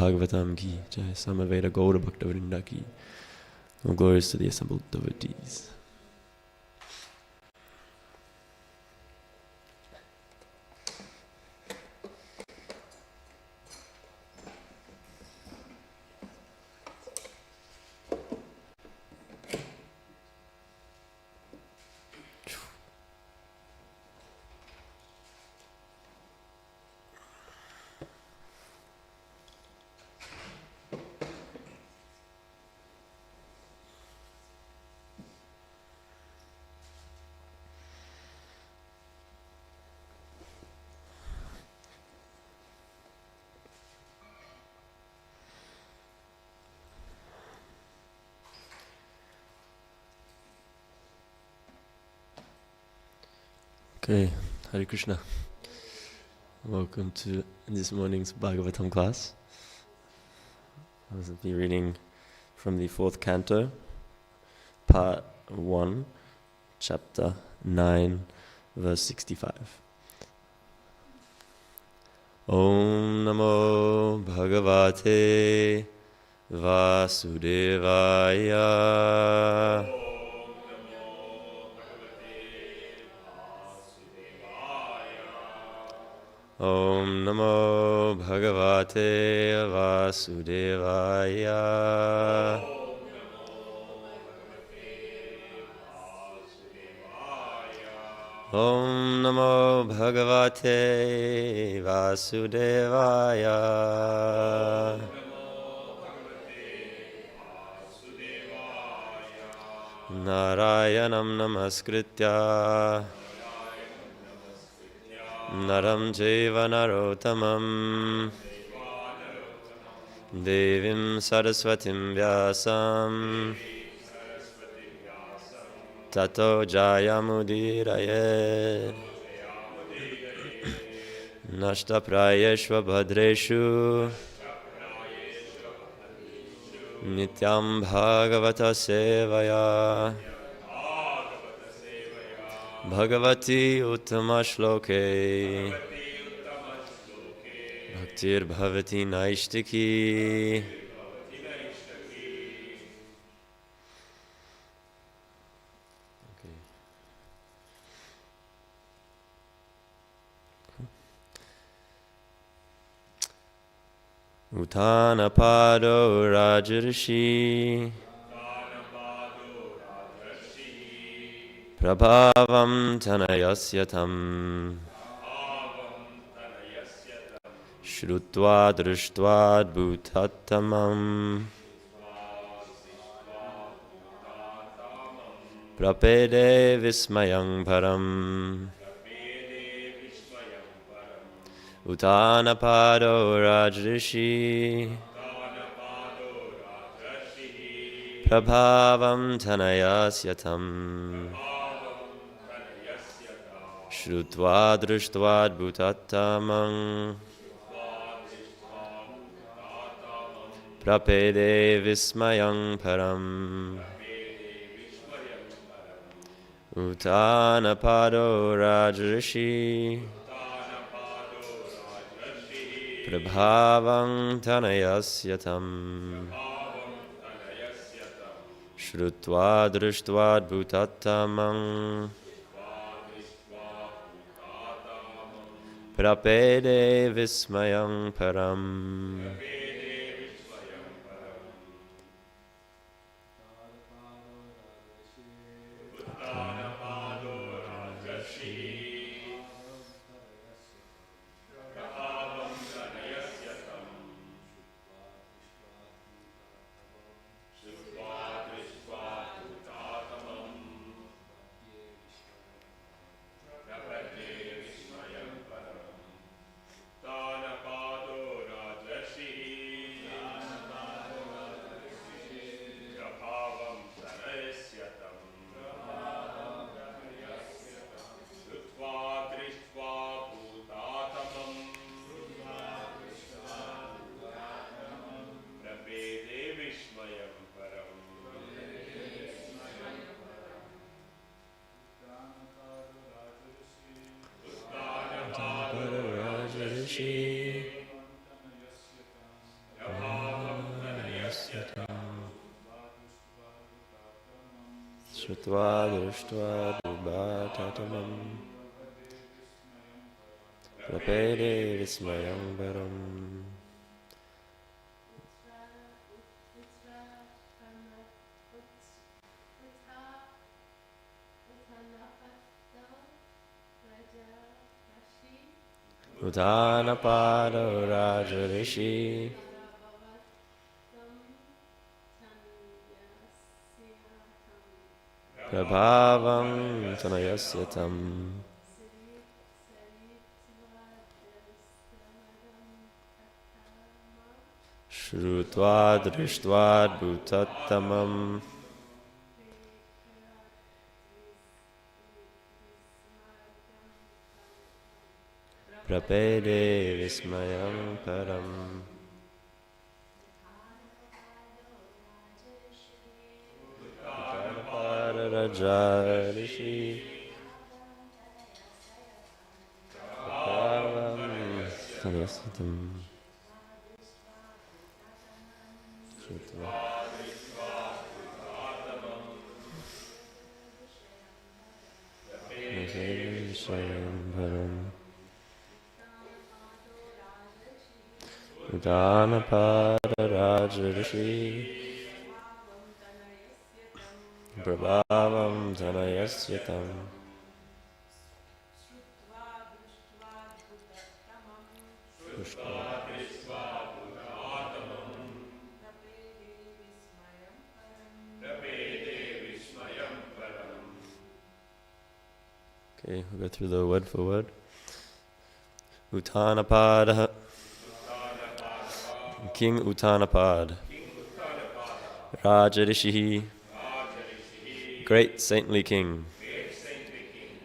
Bhagavatam ki jai, Samaveda Gaura Bhakta Vrinda ki. All glories to the assembled devotees. Okay, Hare Krishna. Welcome to this morning's Bhagavatam class. I will be reading from the 4th canto, part 1, chapter 9, verse 65. Om Namo Bhagavate Vasudevaya. Om Namo Bhagavate Vasudevaya. Om Namo Bhagavate Vasudevaya. Narayanam Namaskritya Naram Jeva Narotamam Devim Saraswatim Vyasam Tato Jayamudiraye Nashta Prayeshva Bhadreshu Nityam Bhagavata Sevaya Bhagavati Uttama Shloke Bhaktir Bhavati Naishtiki. Uttanapado Rajarshi Prabhavam Tanayasyatam Shrutva Drishtva Bhutattamam Prapede Vismayang Param Uttanapado Rajrishi Prabhavam Tanayasyatam Shrutva Drishtva Bhutattamam Prapede Vismayang Param Uttanapado Rajrishi Prabhavam Tanayasyatam Shrutva Drishtva Bhutattamam Prapede Vismayang Param. Shrutva Drishtva Dubhatatamam Prapede Vismayam Varam. Uttanapada Raja Rishi Prabhavam Tanayasyatam Shrutva Drishtva Bhutattamam Prapede Vismayam Param. Uttanapada Raja Rishi Prabhavam Tanayasyatam Shrutva Vismayam Param. Uttanapada Raja Rishi Prabhavam Tanayasyatam Okay, we'll go through the word for word. Uttanapada, King Uttanapad, Rajarishi, great saintly king,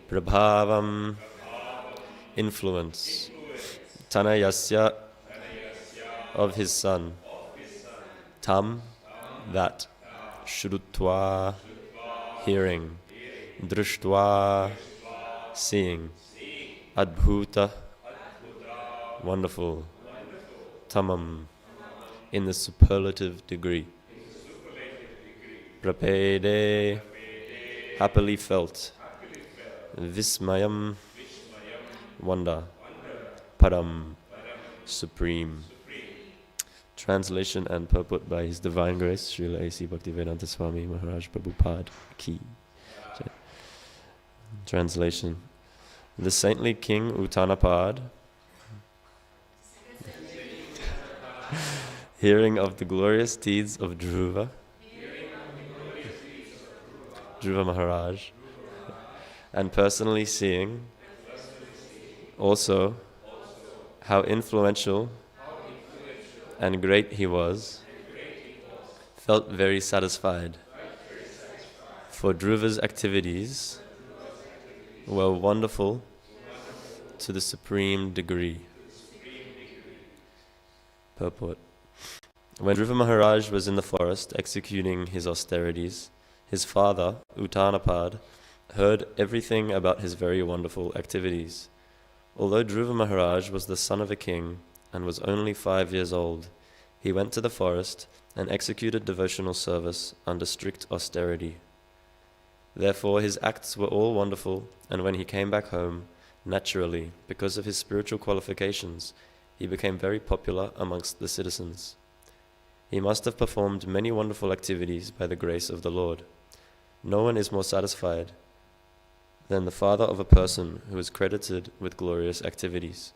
Prabhavam, influence, Tanayasya, of his son, Tam, that, Shrutva, hearing, Drishtva, seeing, Adbhuta, wonderful, Tamam, in the superlative degree, Prapede, happily felt, Vismayam, wonder, Param, supreme. Translation and purport by His Divine Grace, Srila A.C. Bhaktivedanta Swami Maharaj Prabhupada Ki. Translation. The saintly king Uttanapad, hearing of the glorious deeds of Dhruva Maharaj, and personally seeing also how influential and great he was, felt very satisfied, for Dhruva's activities were wonderful to the supreme degree. Purport. When Dhruva Maharaj was in the forest executing his austerities, his father, Uttanapad, heard everything about his very wonderful activities. Although Dhruva Maharaj was the son of a king and was only 5 years old, he went to the forest and executed devotional service under strict austerity. Therefore his acts were all wonderful, and when he came back home, naturally, because of his spiritual qualifications, he became very popular amongst the citizens. He must have performed many wonderful activities by the grace of the Lord. No one is more satisfied than the father of a person who is credited with glorious activities.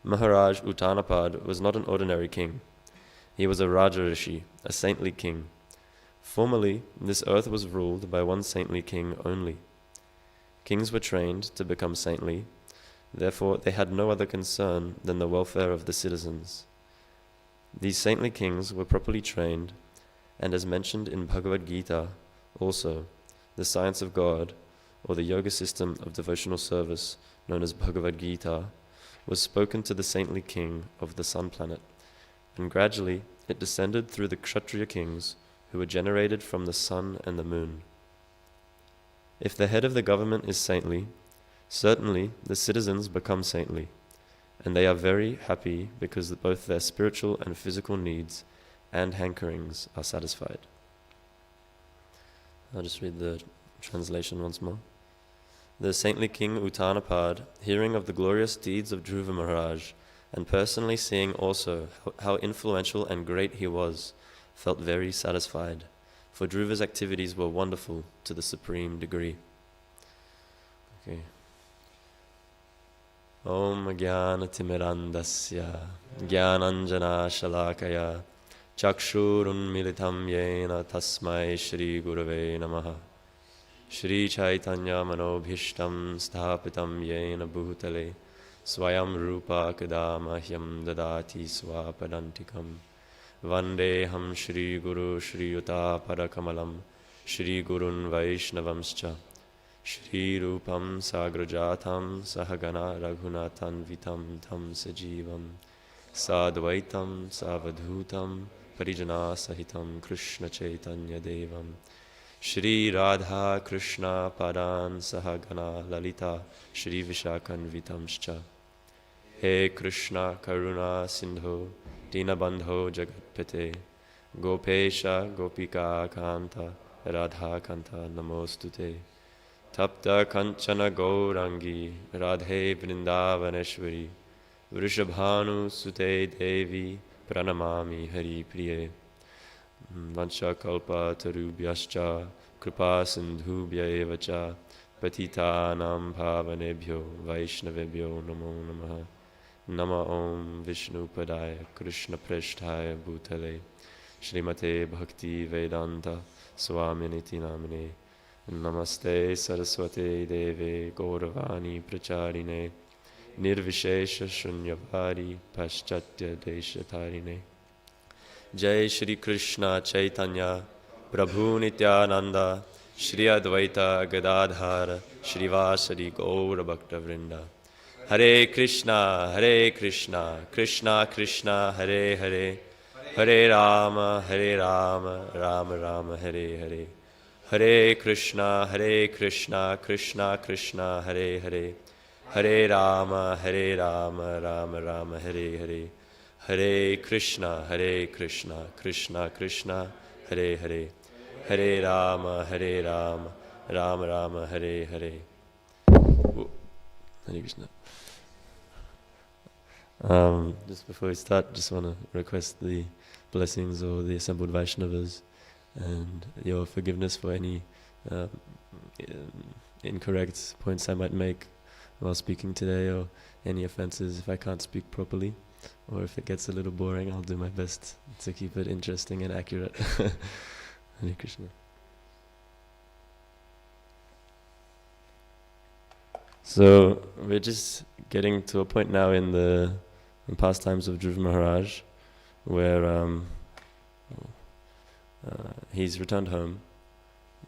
Maharaj Uttanapad was not an ordinary king. He was a Rajarishi, a saintly king. Formerly, this earth was ruled by one saintly king only. Kings were trained to become saintly, therefore they had no other concern than the welfare of the citizens. These saintly kings were properly trained, and as mentioned in Bhagavad Gita, also, the science of God, or the yoga system of devotional service known as Bhagavad Gita, was spoken to the saintly king of the sun planet, and gradually it descended through the Kshatriya kings who were generated from the sun and the moon. If the head of the government is saintly, certainly the citizens become saintly, and they are very happy because both their spiritual and physical needs and hankerings are satisfied. I'll just read the translation once more. The saintly king Uttanapad, hearing of the glorious deeds of Dhruva Maharaj, and personally seeing also how influential and great he was, felt very satisfied, for Dhruva's activities were wonderful to the supreme degree. Okay. Om Jnana Timirandasya Jnananjana Shalakaya Chakshurun Militam Yena Tasmai Shri Gurave Namaha Shri Chaitanya Manobhishtam Sthapitam Yena Bhutale Swayam Rupa Kadamahyam Dadati Swapadantikam Vandeham Shri Guru Shri Yuta Parakamalam Shri Gurun Vaishnavamscha Shri Rupam Sagrajatam Sahagana Raghunathan Vitam Tam Sajivam Sadvaitam Savadhutam Parijana Sahitam Krishna Chaitanya Devam Shri Radha Krishna Padan Sahagana Lalita Shri Vishakan Vitamscha He Krishna Karuna Sindho Dinabandho Jagatpate Gopesha Gopika Kanta Radha Kanta Namostute Tapta Kanchana Gaurangi Radhe Vrindavaneshwari Vrishabhanu Sute Devi Pranamami Hari Priye Vancha Kalpa Tarubhyascha Kripa Sindhubhya Evacha Patitanam Bhavanebhyo Vaishnavebhyo Namo Namaha Nama Om Vishnu Padaya Krishna Preshthaya Bhutale Shrimate Bhakti Vedanta Swaminiti Namine Namaste Saraswate Deve Gauravani Pracharine Nirvishesha Shunyavadi Paschatya Deshatarine Jai Shri Krishna Chaitanya Prabhu Nityananda Shri Advaita Gadadhara Shrivasadi Gaura Bhakta Vrinda Hare Krishna Krishna Krishna Hare Hare Hare Rama Rama Rama Hare Hare Hare Krishna Krishna Krishna Hare Hare Hare Rama Rama Rama Hare Hare Hare Krishna Krishna Krishna Hare Hare Hare Rama Rama Rama Hare Hare. Hare Krishna. Just before we start, just want to request the blessings of the assembled Vaishnavas and your forgiveness for any incorrect points I might make while speaking today, or any offenses if I can't speak properly, or if it gets a little boring, I'll do my best to keep it interesting and accurate. Hare Krishna. So we're just getting to a point now in the pastimes of Dhruva Maharaj where he's returned home.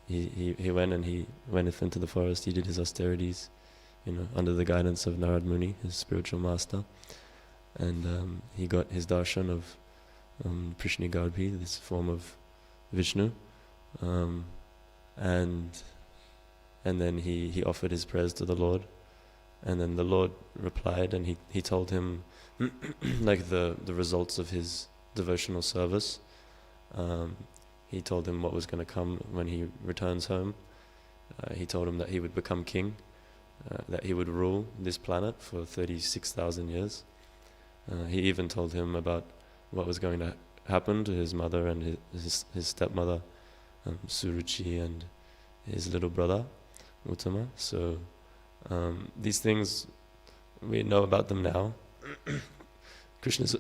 He went into the forest. He did his austerities, under the guidance of Narad Muni, his spiritual master, and he got his darshan of Prishni Garbhi, this form of Vishnu, and then he offered his prayers to the Lord, and then the Lord replied, and he told him like the results of his devotional service. He told him what was going to come when he returns home. He told him that he would become king, that he would rule this planet for 36,000 years. He even told him about what was going to happen to his mother and his stepmother, Suruchi, and his little brother, Uttama. So these things, we know about them now. Krishna's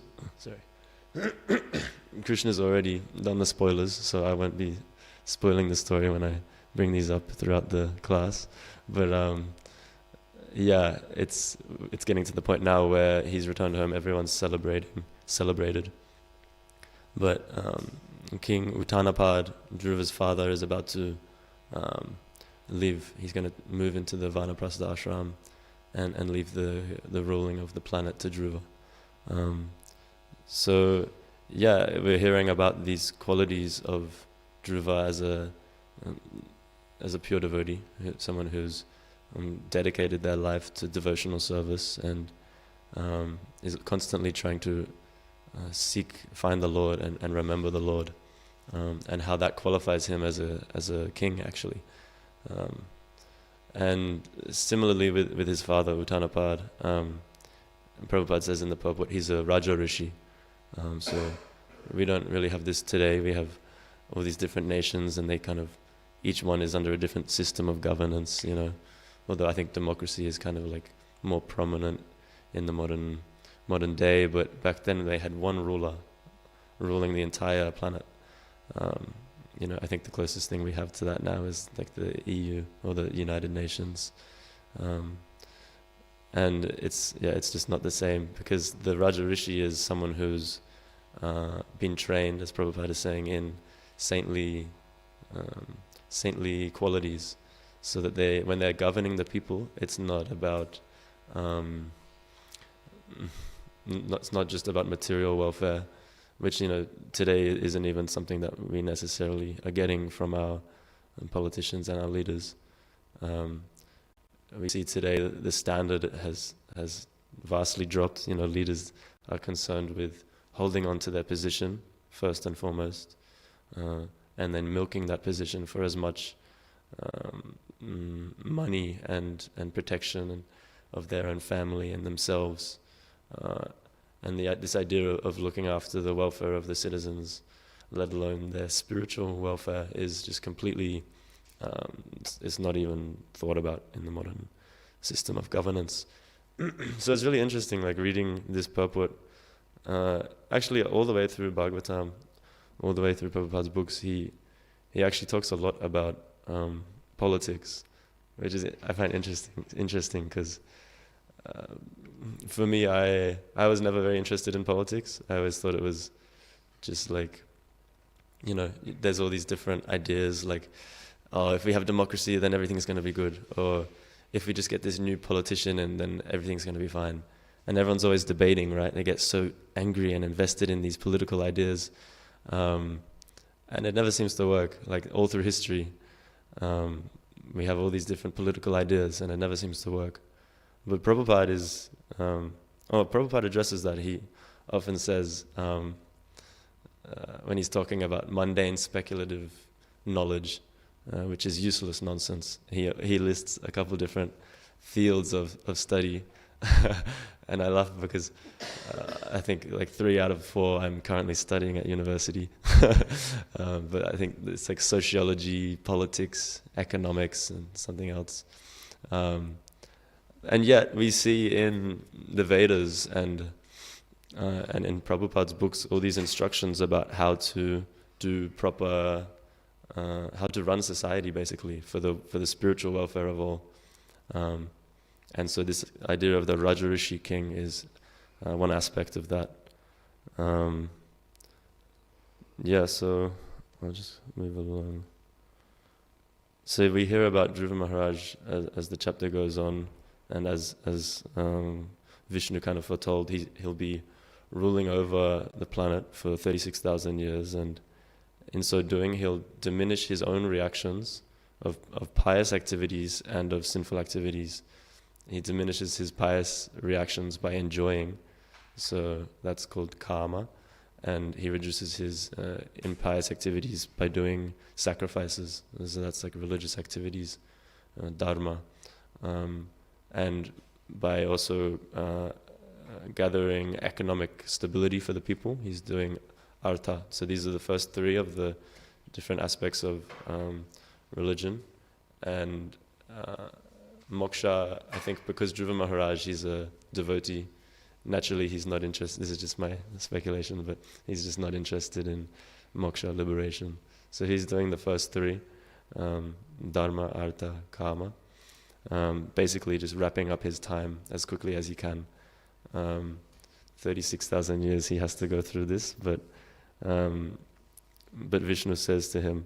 already done the spoilers, so I won't be spoiling the story when I bring these up throughout the class. But yeah, it's getting to the point now where he's returned home. Everyone's celebrated. But King Uttanapad, Dhruva's father, is about to leave. He's going to move into the Vanaprastha ashram and leave the ruling of the planet to Dhruva. So yeah, we're hearing about these qualities of Dhruva as a pure devotee, someone who's dedicated their life to devotional service and is constantly trying to find the Lord and remember the Lord. and how that qualifies him as a king, actually. And similarly with his father, Uttanapad, Prabhupada says in the purport, he's a Raja Rishi. So we don't really have this today. We have all these different nations, and they kind of, each one is under a different system of governance, although I think democracy is kind of like more prominent in the modern day, but back then they had one ruler ruling the entire planet. I think the closest thing we have to that now is like the EU or the United Nations. And it's just not the same, because the Raja Rishi is someone who's been trained, as Prabhupada is saying, in saintly qualities, so that when they're governing the people, it's not about it's not just about material welfare, which today isn't even something that we necessarily are getting from our politicians and our leaders. We see today that the standard has vastly dropped. Leaders are concerned with holding on to their position first and foremost, and then milking that position for as much money and protection of their own family and themselves. And this idea of looking after the welfare of the citizens, let alone their spiritual welfare, is just completely, it's not even thought about in the modern system of governance. So it's really interesting, like reading this purport, actually all the way through Bhagavatam, all the way through Prabhupada's books, he actually talks a lot about politics, which is, I find interesting because for me, I was never very interested in politics. I always thought it was just like, there's all these different ideas, like, oh, if we have democracy, then everything's going to be good. Or if we just get this new politician, and then everything's going to be fine. And everyone's always debating, right? They get so angry and invested in these political ideas. And it never seems to work. Like all through history, we have all these different political ideas, and it never seems to work. But Prabhupada is, Prabhupada addresses that. He often says, when he's talking about mundane speculative knowledge, which is useless nonsense, he lists a couple different fields of study. And I laugh because I think like 3 out of 4 I'm currently studying at university. But I think it's like sociology, politics, economics, and something else. And yet we see in the Vedas and in Prabhupada's books all these instructions about how to do proper, how to run society, basically, for the spiritual welfare of all. And so this idea of the Raja Rishi king is one aspect of that. So I'll just move along. So we hear about Dhruva Maharaj as the chapter goes on, and as Vishnu kind of foretold, he'll be ruling over the planet for 36,000 years, and in so doing he'll diminish his own reactions of pious activities and of sinful activities. He diminishes his pious reactions by enjoying, so that's called karma, and he reduces his impious activities by doing sacrifices, so that's like religious activities, dharma, and by also gathering economic stability for the people, he's doing artha. So these are the first 3 of the different aspects of religion. And moksha, I think because Dhruva Maharaj, he's a devotee, naturally he's not interested, this is just my speculation, but he's just not interested in moksha, liberation. So he's doing the first 3, dharma, artha, kama, basically just wrapping up his time as quickly as he can. 36,000 years he has to go through this, but Vishnu says to him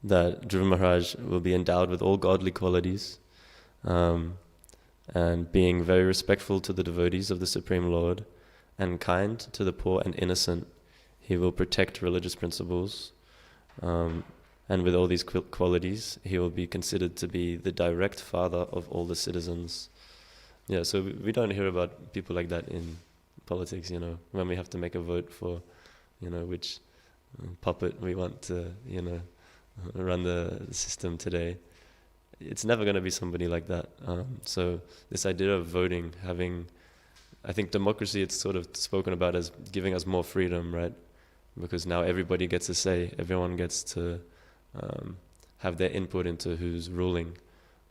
that Dhruva Maharaj will be endowed with all godly qualities, and being very respectful to the devotees of the Supreme Lord and kind to the poor and innocent, he will protect religious principles, and with all these qualities he will be considered to be the direct father of all the citizens. So we don't hear about people like that in politics, when we have to make a vote for, which puppet we want to, run the system today. It's never going to be somebody like that. So this idea of voting, I think democracy, it's sort of spoken about as giving us more freedom, right? Because now everybody gets a say. Everyone gets to have their input into who's ruling.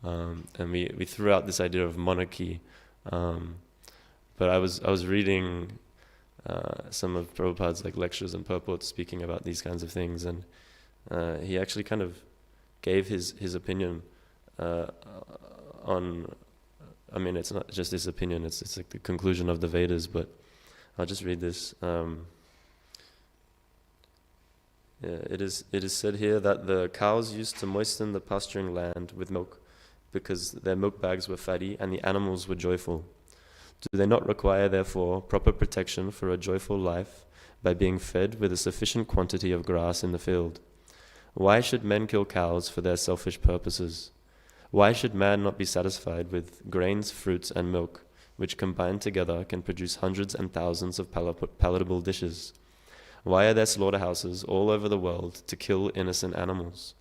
And we threw out this idea of monarchy. But I was reading some of Prabhupada's lectures and purports speaking about these kinds of things, and he actually kind of gave his opinion on. I mean, it's not just his opinion; it's like the conclusion of the Vedas. But I'll just read this. It is said here that the cows used to moisten the pasturing land with milk, because their milk bags were fatty and the animals were joyful. Do they not require, therefore, proper protection for a joyful life by being fed with a sufficient quantity of grass in the field? Why should men kill cows for their selfish purposes? Why should man not be satisfied with grains, fruits, and milk, which combined together can produce hundreds and thousands of palatable dishes? Why are there slaughterhouses all over the world to kill innocent animals?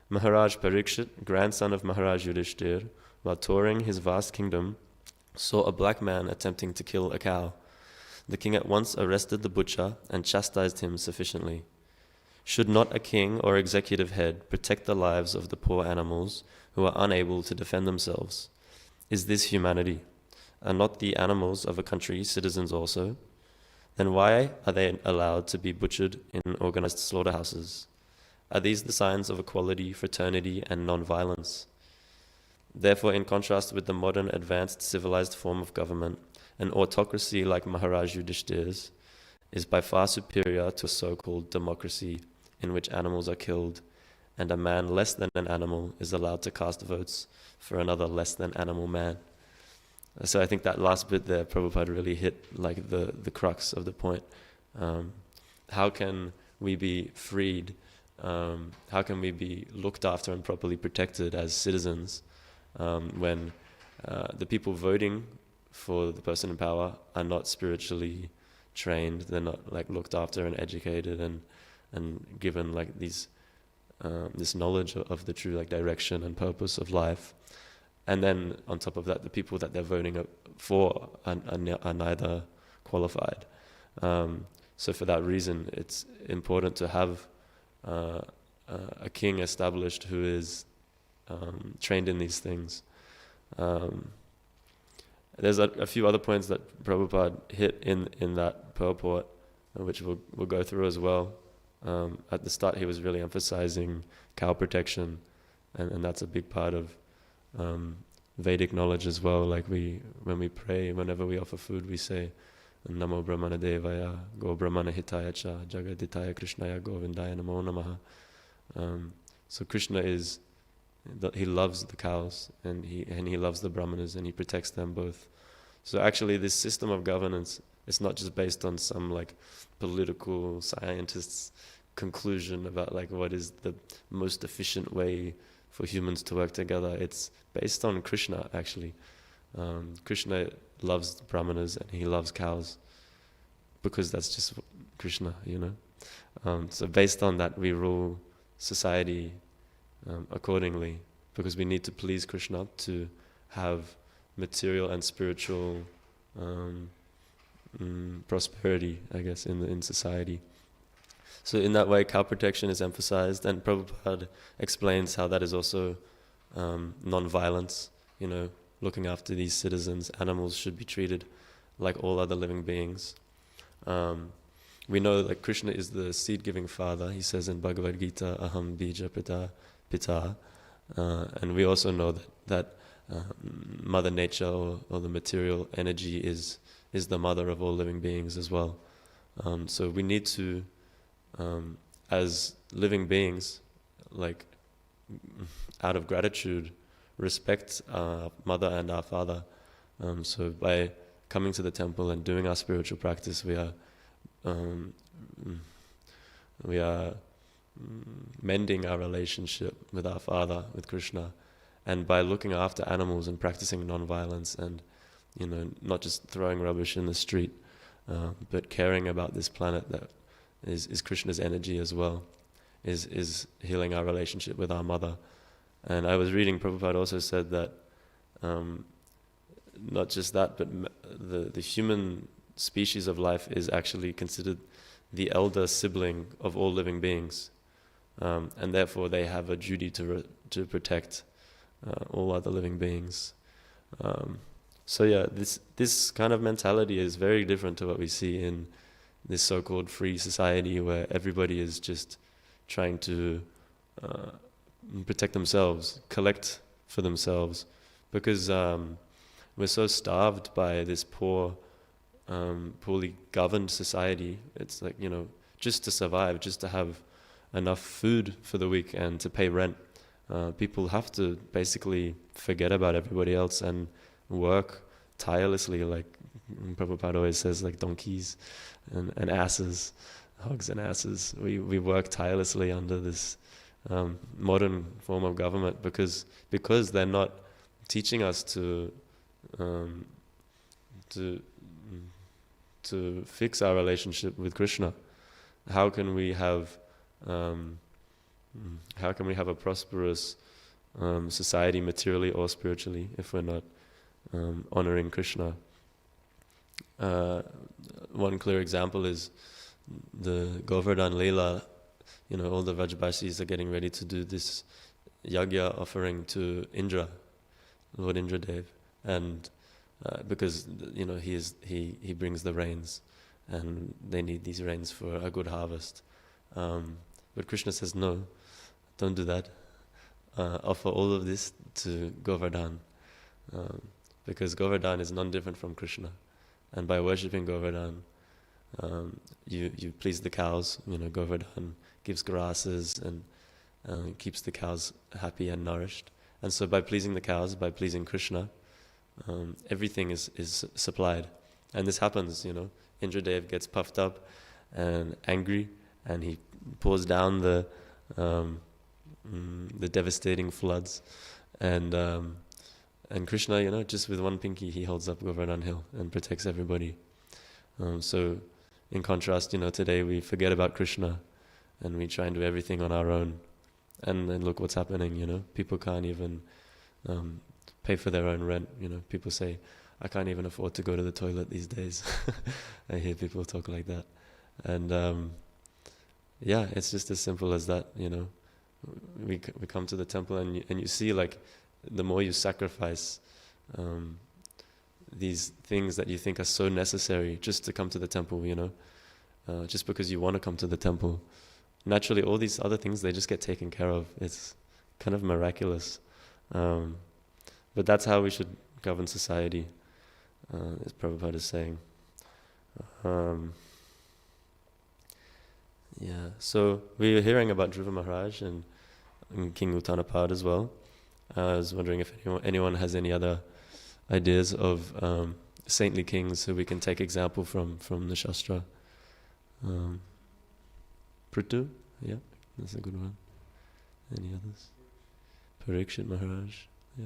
Maharaj Parikshit, grandson of Maharaj Yudhishthir, while touring his vast kingdom, saw a black man attempting to kill a cow. The king at once arrested the butcher and chastised him sufficiently. Should not a king or executive head protect the lives of the poor animals who are unable to defend themselves? Is this humanity? Are not the animals of a country citizens also? Then why are they allowed to be butchered in organized slaughterhouses? Are these the signs of equality, fraternity, and non-violence? Therefore, in contrast with the modern advanced civilized form of government, an autocracy like Maharaj Yudhishthir's is by far superior to a so-called democracy in which animals are killed, and a man less than an animal is allowed to cast votes for another less than animal man. So I think that last bit there, Prabhupada really hit the crux of the point. How can we be freed? How can we be looked after and properly protected as citizens when the people voting for the person in power are not spiritually trained? They're not looked after and educated and given this knowledge of the true direction and purpose of life. And then on top of that, the people that they're voting for are neither qualified. So for that reason, it's important to have a king established who is trained in these things. There's a few other points that Prabhupada hit in that purport, which we'll go through as well. At the start, he was really emphasizing cow protection, and that's a big part of Vedic knowledge as well. When we pray, whenever we offer food, we say Namo Brahmana Devaya, Go Brahmana Hitaya Cha, Jagaditaya Krishnaya Govindaya Namo Namaha. So Krishna he loves the cows, and he loves the Brahmanas, and he protects them both. So actually, this system of governance is not just based on some political scientist's conclusion about what is the most efficient way for humans to work together. It's based on Krishna, actually. Krishna loves the Brahmanas and he loves cows because that's just Krishna, So based on that, we rule society accordingly, because we need to please Krishna to have material and spiritual prosperity, I guess, in society. So in that way, cow protection is emphasized, and Prabhupada explains how that is also non-violence, looking after these citizens. Animals should be treated like all other living beings. We know that Krishna is the seed-giving father. He says in Bhagavad Gita, Aham bija pita. And we also know that Mother Nature or the material energy is the mother of all living beings as well. So we need to, as living beings, out of gratitude, respect our mother and our father. So by coming to the temple and doing our spiritual practice, we are mending our relationship with our father, with Krishna, and by looking after animals and practicing non-violence and not just throwing rubbish in the street, but caring about this planet that is Krishna's energy as well, is healing our relationship with our mother. And I was reading, Prabhupada also said that not just that, but the human species of life is actually considered the elder sibling of all living beings, and therefore they have a duty to protect all other living beings. So yeah, this kind of mentality is very different to what we see in this so-called free society, where everybody is just trying to protect themselves, collect for themselves, because we're so starved by this poorly governed society. It's like, just to survive, just to have enough food for the week and to pay rent. People have to basically forget about everybody else and work tirelessly, like Prabhupada always says, like donkeys and asses, hogs and asses. We work tirelessly under this modern form of government because they're not teaching us to fix our relationship with Krishna. How can we have a prosperous society, materially or spiritually, if we're not honoring Krishna? One clear example is the Govardhan Leela. All the Vrajbasis are getting ready to do this yagya offering to Indra, Lord Indradev, and because he brings the rains, and they need these rains for a good harvest. But Krishna says, no, don't do that. Offer all of this to Govardhan, because Govardhan is none different from Krishna, and by worshipping Govardhan, you please the cows. Govardhan gives grasses and keeps the cows happy and nourished. And so by pleasing the cows, by pleasing Krishna, everything is supplied. And this happens, Indradev gets puffed up and angry, and he pours down the devastating floods. And Krishna, just with one pinky, he holds up Govardhan Hill and protects everybody. So in contrast, today we forget about Krishna and we try and do everything on our own. And then look what's happening, people can't even pay for their own rent. People say, I can't even afford to go to the toilet these days. I hear people talk like that. And it's just as simple as that, We come to the temple and you see, like, the more you sacrifice these things that you think are so necessary just to come to the temple, just because you want to come to the temple, naturally all these other things, they just get taken care of. It's kind of miraculous. But that's how we should govern society, as Prabhupada is saying. So we were hearing about Dhruva Maharaj and King Uttanapad as well. I was wondering if anyone has any other ideas of saintly kings who we can take example from the Shastra. Prithu, yeah, that's a good one. Any others? Parikshit Maharaj, yeah.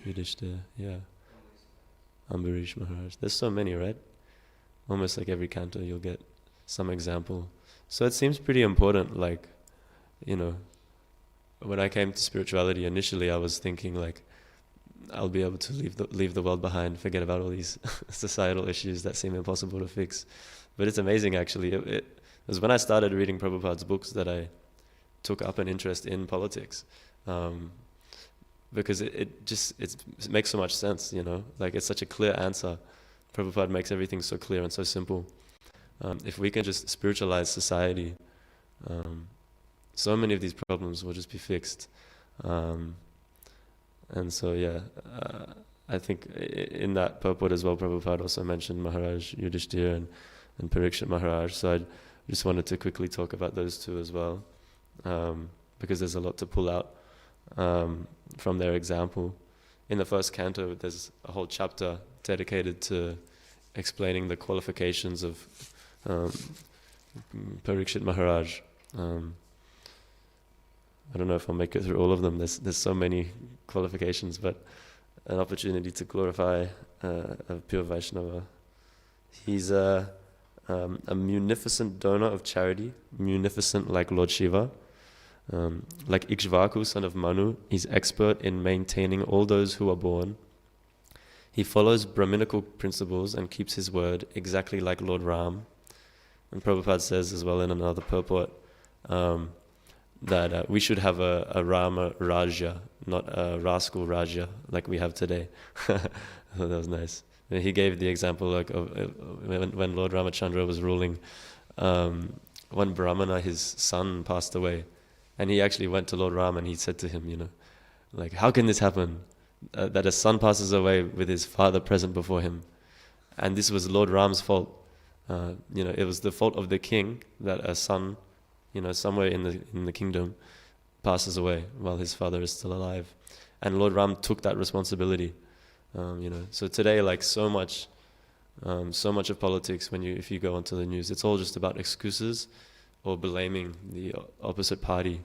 Yudhishthira, yeah. Ambarish Maharaj. There's so many, right? Almost like every canto you'll get some example. So it seems pretty important, like, when I came to spirituality initially, I was thinking like, I'll be able to leave the world behind, forget about all these societal issues that seem impossible to fix. But it's amazing, actually. It was when I started reading Prabhupada's books that I took up an interest in politics, because it makes so much sense, like it's such a clear answer. Prabhupada makes everything so clear and so simple. If we can just spiritualize society, so many of these problems will just be fixed. And so, I think in that purport as well, Prabhupada also mentioned Maharaj Yudhishthira and Parikshit Maharaj. So I just wanted to quickly talk about those two as well, because there's a lot to pull out from their example. In the first canto, there's a whole chapter dedicated to explaining the qualifications of Parikshit Maharaj. I don't know if I'll make it through all of them. There's so many qualifications, but an opportunity to glorify a pure Vaishnava He's a munificent donor of charity, munificent like Lord Shiva. Like Ikshvaku, son of Manu, he's expert in maintaining all those who are born. He follows Brahminical principles and keeps his word exactly like Lord Ram. And Prabhupada says as well in another purport that we should have a Rama Raja, not a rascal Raja like we have today. I thought that was nice. He gave the example like of when Lord Ramachandra was ruling, one Brahmana, his son, passed away. And he actually went to Lord Ram and he said to him, like, how can this happen? That a son passes away with his father present before him. And this was Lord Ram's fault. It was the fault of the king that a son, somewhere in the kingdom passes away while his father is still alive. And Lord Ram took that responsibility. So today, like so much of politics, if you go onto the news, it's all just about excuses or blaming the opposite party.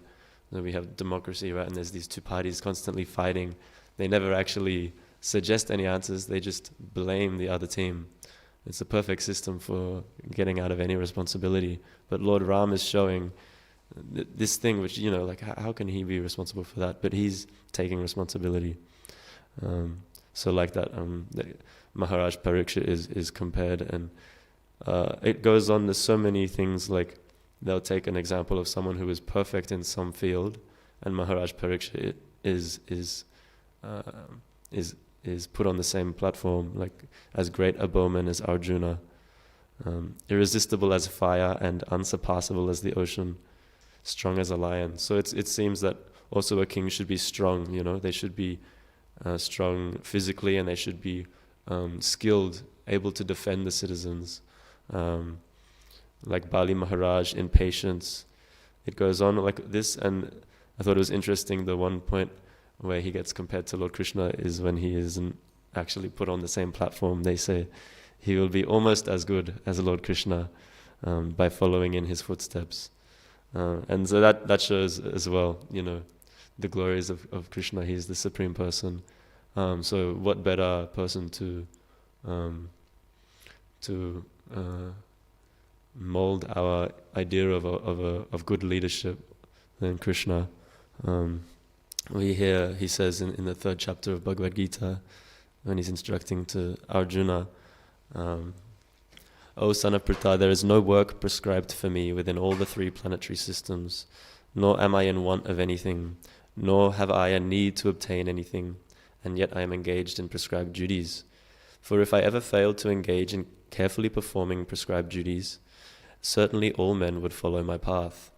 We have democracy, right? And there's these two parties constantly fighting. They never actually suggest any answers. They just blame the other team. It's a perfect system for getting out of any responsibility. But Lord Ram is showing this thing which, like how can he be responsible for that? But he's taking responsibility. So like that, Maharaj Pariksha is compared, and it goes on. There's so many things, like they'll take an example of someone who is perfect in some field, and Maharaj Pariksha is put on the same platform, like as great a bowman as Arjuna, irresistible as fire and unsurpassable as the ocean, strong as a lion. So it seems that also a king should be strong. They should be strong physically, and they should be skilled, able to defend the citizens. Like Bali Maharaj in patience. It goes on like this, and I thought it was interesting, the one point where he gets compared to Lord Krishna is when he isn't actually put on the same platform. They say he will be almost as good as Lord Krishna by following in his footsteps. And so that shows as well, the glories of Krishna. He's the Supreme Person. So what better person to mold our idea of good leadership than Krishna. We hear, he says in the 3rd chapter of Bhagavad Gita, when he's instructing to Arjuna, O son of Pritha, there is no work prescribed for me within all the 3 planetary systems, nor am I in want of anything, nor have I a need to obtain anything, and yet I am engaged in prescribed duties. For if I ever failed to engage in carefully performing prescribed duties, certainly all men would follow my path.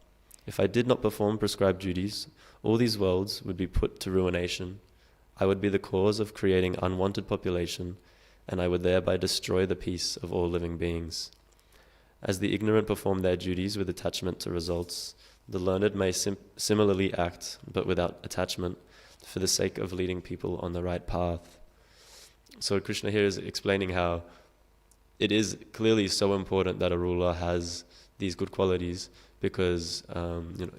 If I did not perform prescribed duties, all these worlds would be put to ruination. I would be the cause of creating unwanted population, and I would thereby destroy the peace of all living beings. As the ignorant perform their duties with attachment to results, the learned may similarly act, but without attachment, for the sake of leading people on the right path. So Krishna here is explaining how it is clearly so important that a ruler has these good qualities, because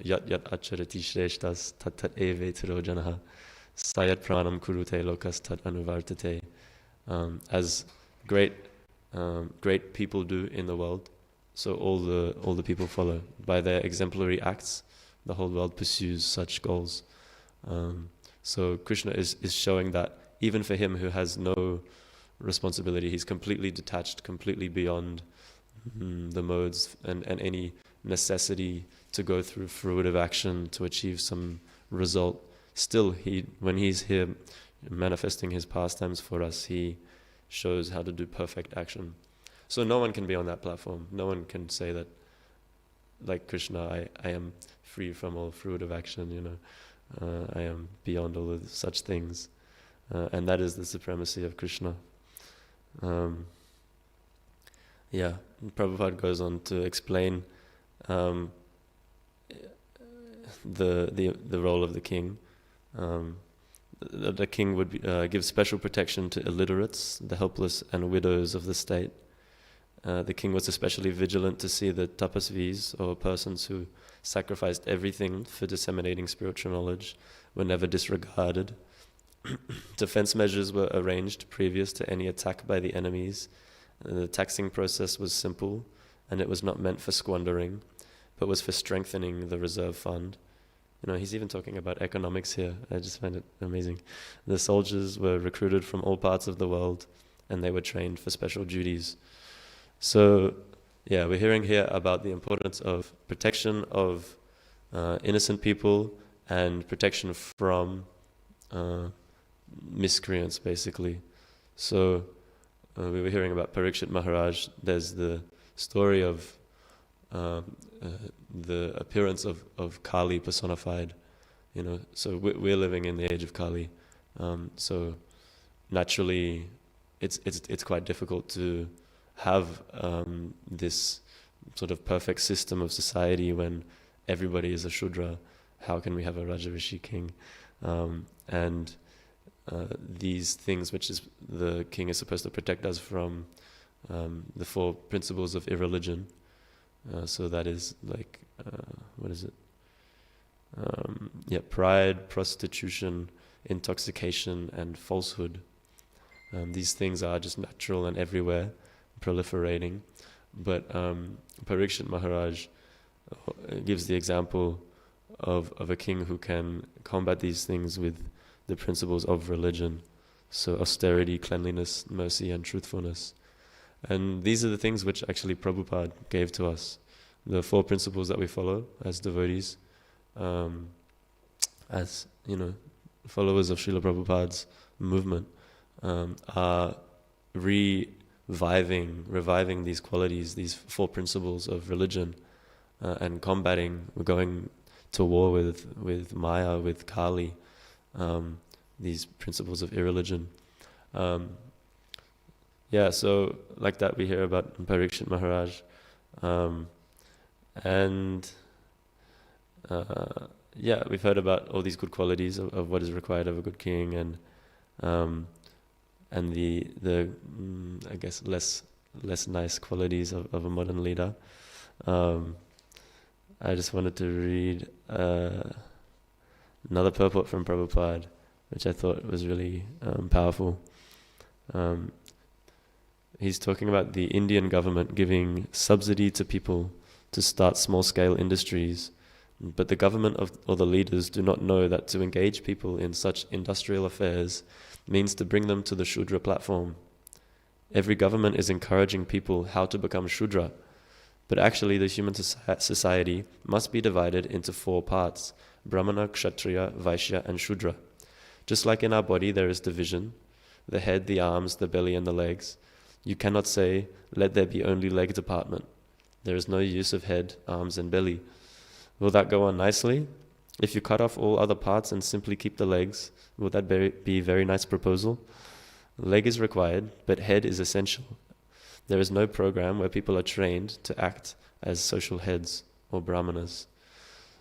yat acharati shreshtas tat tat evetiro janaha sayat pranam kurute lokas tat anuvartate. As great people do in the world, so all the people follow. By their exemplary acts, the whole world pursues such goals. So Krishna is showing that even for him who has no responsibility, he's completely detached, completely beyond the modes and any necessity to go through fruitive action to achieve some result. Still, when he's here manifesting his pastimes for us, he shows how to do perfect action. So no one can be on that platform. No one can say that, like Krishna, I am free from all fruitive action, I am beyond all of such things. And that is the supremacy of Krishna. Prabhupada goes on to explain the role of the king. The king would give special protection to illiterates, the helpless and widows of the state. The king was especially vigilant to see that tapasvis, or persons who sacrificed everything for disseminating spiritual knowledge, were never disregarded. Defense measures were arranged previous to any attack by the enemies, The taxing process was simple, and it was not meant for squandering, but was for strengthening the reserve fund. He's even talking about economics here. I just find it amazing. The soldiers were recruited from all parts of the world, and they were trained for special duties. So, yeah, we're hearing here about the importance of protection of innocent people and protection from miscreants, basically. So, we were hearing about Parikshit Maharaj. There's the story of the appearance of Kali personified. So we're living in the age of Kali. So naturally, it's quite difficult to have this sort of perfect system of society when everybody is a Shudra. How can we have a Rajarishi king? And these things which is the king is supposed to protect us from, the 4 principles of irreligion. So that is like, what is it? Pride, prostitution, intoxication, and falsehood. These things are just natural and everywhere, proliferating. But Parikshit Maharaj gives the example of a king who can combat these things with the principles of religion. So austerity, cleanliness, mercy, and truthfulness. And these are the things which actually Prabhupada gave to us. The 4 principles that we follow as devotees, as followers of Srila Prabhupada's movement, are reviving these qualities, these 4 principles of religion, and going to war with Maya, with Kali, these principles of irreligion. So like that we hear about Parikshit Maharaj, we've heard about all these good qualities of what is required of a good king, and the I guess less nice qualities of a modern leader. I just wanted to read another purport from Prabhupada, which I thought was really powerful. He's talking about the Indian government giving subsidy to people to start small-scale industries, but the government or the leaders do not know that to engage people in such industrial affairs means to bring them to the Shudra platform. Every government is encouraging people how to become Shudra, but actually the human society must be divided into 4 parts: Brahmana, Kshatriya, Vaishya, and Shudra. Just like in our body there is division, the head, the arms, the belly, and the legs. You cannot say, let there be only leg department. There is no use of head, arms, and belly. Will that go on nicely? If you cut off all other parts and simply keep the legs, will that be a very nice proposal? Leg is required, but head is essential. There is no program where people are trained to act as social heads or brahmanas.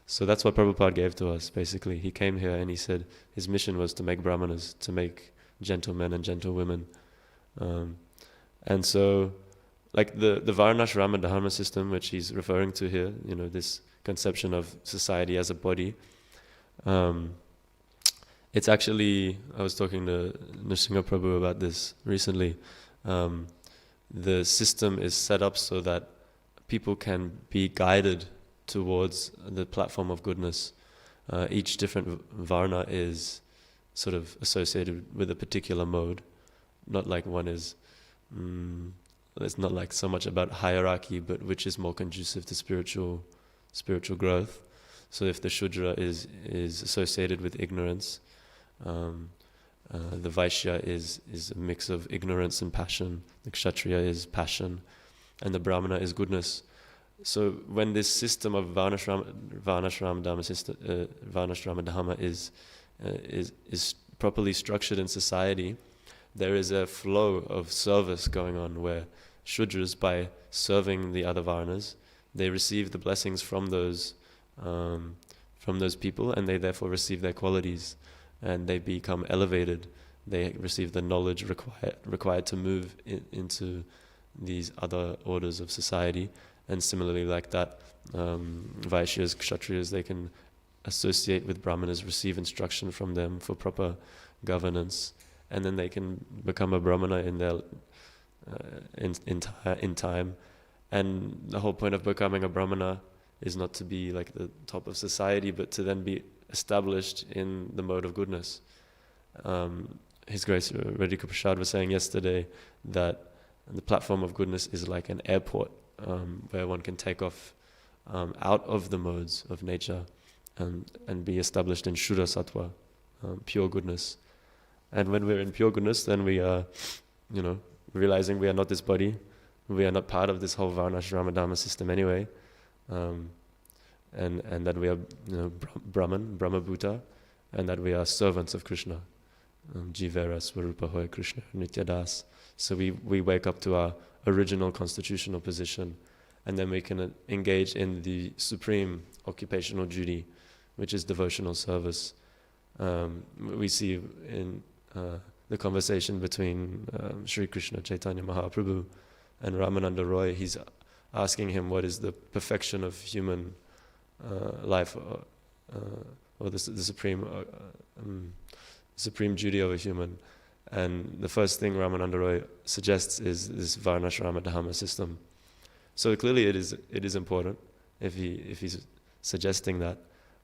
So that's what Prabhupada gave to us, basically. He came here and he said his mission was to make brahmanas, to make gentlemen and gentlewomen. And so, like the Varnashrama Dharma system, which he's referring to here, this conception of society as a body, it's actually, I was talking to Nrsimha Prabhu about this recently, the system is set up so that people can be guided towards the platform of goodness. Each different Varna is sort of associated with a particular mode, not like one is... it's not like so much about hierarchy, but which is more conducive to spiritual growth. So if the Shudra is associated with ignorance, the Vaishya is a mix of ignorance and passion, the Kshatriya is passion, and the Brahmana is goodness. So when this system of Varnashrama Dharma is properly structured in society, there is a flow of service going on where Shudras, by serving the other Varnas, they receive the blessings from those people, and they therefore receive their qualities, and they become elevated. They receive the knowledge required to move into these other orders of society. And similarly, like that, Vaishyas, Kshatriyas, they can associate with Brahmanas, receive instruction from them for proper governance, and then they can become a Brahmana in their in time. And the whole point of becoming a brahmana is not to be like the top of society, but to then be established in the mode of goodness. His Grace Radhika Prasad was saying yesterday that the platform of goodness is like an airport where one can take off out of the modes of nature and be established in Shuddha Sattva, pure goodness. And when we're in pure goodness, then we are, realizing we are not this body, we are not part of this whole Varnashrama Dharma system anyway, and that we are, Brahman, Brahmabhuta, and that we are servants of Krishna. Jivera Swarupa Hoy Krishna Nityadas. So we wake up to our original constitutional position, and then we can engage in the supreme occupational duty, which is devotional service. We see in the conversation between Sri Krishna Chaitanya Mahaprabhu and Ramananda Roy, he's asking him what is the perfection of human life, or the supreme duty of a human. And the first thing Ramananda Roy suggests is this Varnashrama Dharma system. So clearly it is important if he's suggesting that,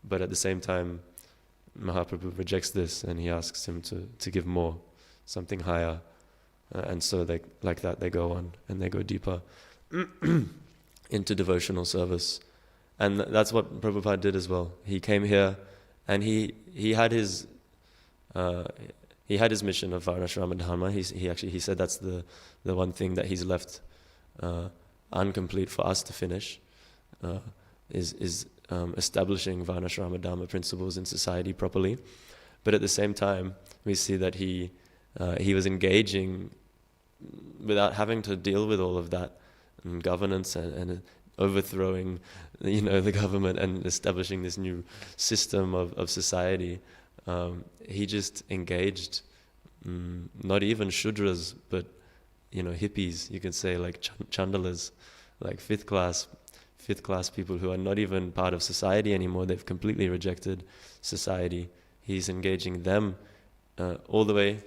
but at the same time Mahaprabhu rejects this and he asks him to give more, something higher, and so they go on and they go deeper into devotional service. And that's what Prabhupada did as well. He came here and he had his mission of Varnashrama Dharma. He said that's the one thing that he's left incomplete for us to finish, is establishing Varnashrama Dharma principles in society properly. But at the same time, we see that he was engaging without having to deal with all of that and governance and overthrowing the government and establishing this new system of society. He just engaged not even Shudras, but hippies, you can say, like Chandalas, like fifth class people who are not even part of society anymore. They've completely rejected society. He's engaging them all the way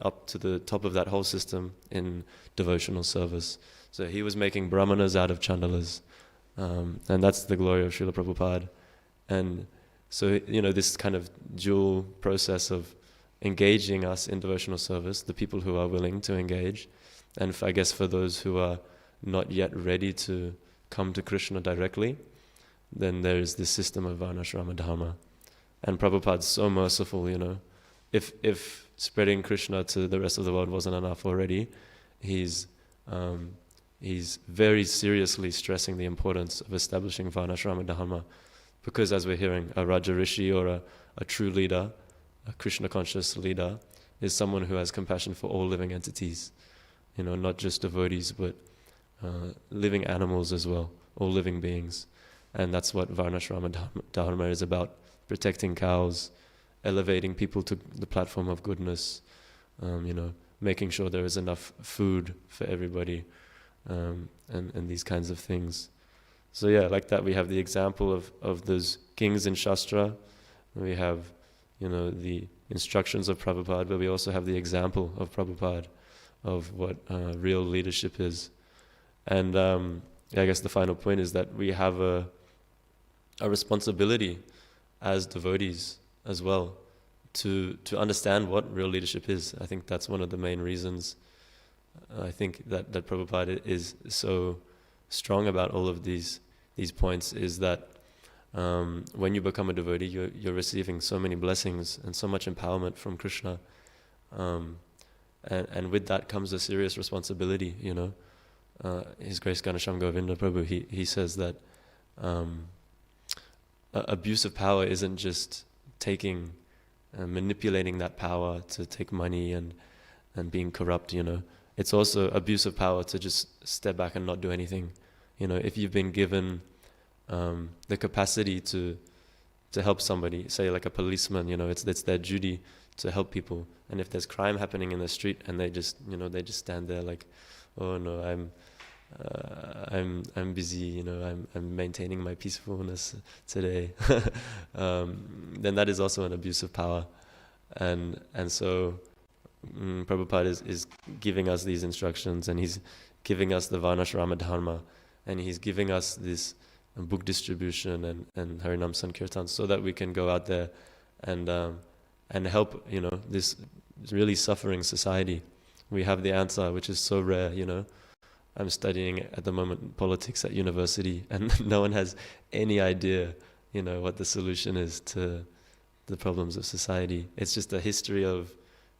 up to the top of that whole system in devotional service. So he was making brahmanas out of Chandalas, and that's the glory of Srila Prabhupada. And so this kind of dual process of engaging us in devotional service, the people who are willing to engage, and I guess for those who are not yet ready to come to Krishna directly, then there is this system of Varnashrama Dharma. And Prabhupada's so merciful, if spreading Krishna to the rest of the world wasn't enough already, he's very seriously stressing the importance of establishing Varnashrama Dharma, because as we're hearing, a Raja Rishi or a true leader, a Krishna conscious leader, is someone who has compassion for all living entities, not just devotees, but living animals as well, all living beings. And that's what Varnashrama Dharma is about: protecting cows, elevating people to the platform of goodness, making sure there is enough food for everybody, and these kinds of things. So yeah, like that we have the example of those kings in Shastra. We have, the instructions of Prabhupada, but we also have the example of Prabhupada of what real leadership is. And I guess the final point is that we have a responsibility as devotees as well to understand what real leadership is. I think that's one of the main reasons I think that Prabhupada is so strong about all of these points, is that when you become a devotee, you're receiving so many blessings and so much empowerment from Krishna, and with that comes a serious responsibility. His Grace Ganesham Govinda Prabhu, he says that abuse of power isn't just taking manipulating that power to take money and being corrupt. It's also abuse of power to just step back and not do anything. If you've been given the capacity to help somebody, say like a policeman, it's their duty to help people. And if there's crime happening in the street and they just stand there like, oh no, I'm busy, I'm maintaining my peacefulness today, then that is also an abuse of power. And so Prabhupada is giving us these instructions, and he's giving us the Varnashrama Dharma, and he's giving us this book distribution and Harinam Sankirtan, so that we can go out there and help, this really suffering society. We have the answer, which is so rare, I'm studying at the moment politics at university, and no one has any idea, what the solution is to the problems of society. It's just a history of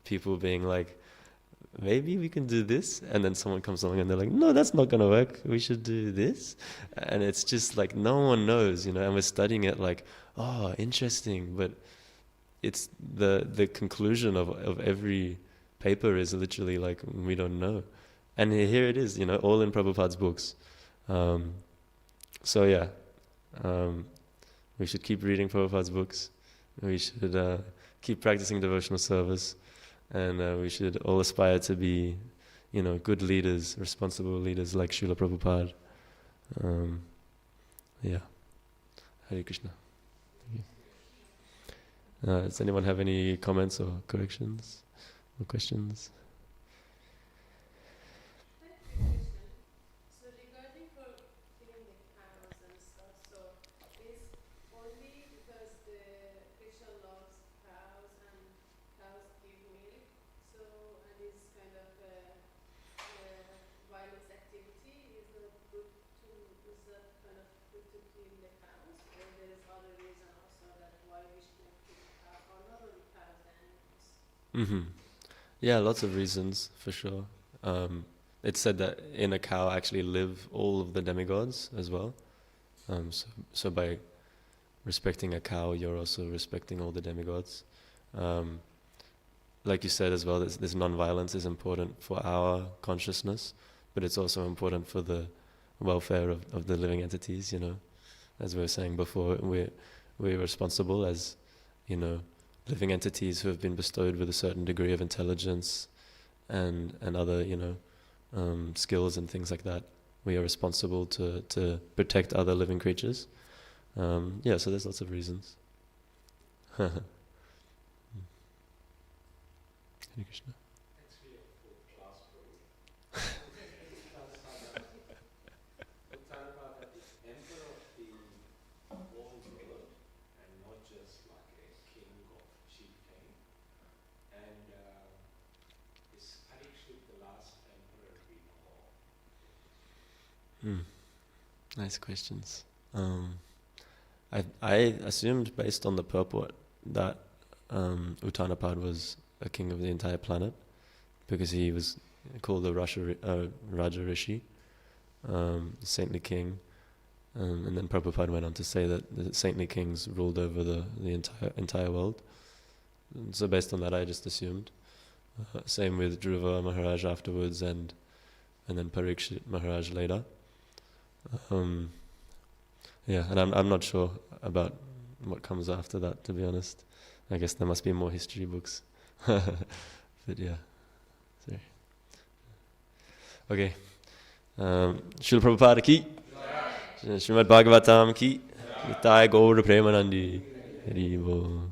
people being like, maybe we can do this, and then someone comes along and they're like, no, that's not going to work, we should do this. And it's just like no one knows, and we're studying it like, oh, interesting, but it's the conclusion of every paper is literally like, we don't know. And here it is, all in Prabhupada's books. We should keep reading Prabhupada's books. We should keep practicing devotional service. And we should all aspire to be, good leaders, responsible leaders like Srila Prabhupada. Hare Krishna. Does anyone have any comments or corrections or questions? So regarding for killing the cows and stuff, so is only because the Krishna loves cows and cows give milk, so and is kind of violence activity, is that kind of good to kill the cows, or there is other reason also that why we should kill the cow, or not only cows, the animals? Mm-hmm. Yeah, lots of reasons, for sure. It's said that in a cow actually live all of the demigods as well. So by respecting a cow, you're also respecting all the demigods. Like you said as well, this non-violence is important for our consciousness, but it's also important for the welfare of the living entities, As we were saying before, we're responsible as, living entities who have been bestowed with a certain degree of intelligence and other, skills and things like that. We are responsible to protect other living creatures. So there's lots of reasons. Hare Krishna. Actually, a full class program. Uttarapata is emperor of the whole world, and not just like a king or chieftain. And is Parikshit the last emperor we know of? Nice questions. I assumed based on the purport that Uttanapad was a king of the entire planet, because he was called the Raja Rishi, saintly king, and then Prabhupada went on to say that the saintly kings ruled over the entire world. And so based on that, I just assumed. Same with Dhruva Maharaj afterwards, and then Parikshit Maharaj later. And I'm not sure about what comes after that, to be honest. I guess there must be more history books. But yeah, sorry. Okay. Srila Prabhupada ki, Srimad Bhagavatam ki, Nitai Gaura Premanandi, Hari Bol.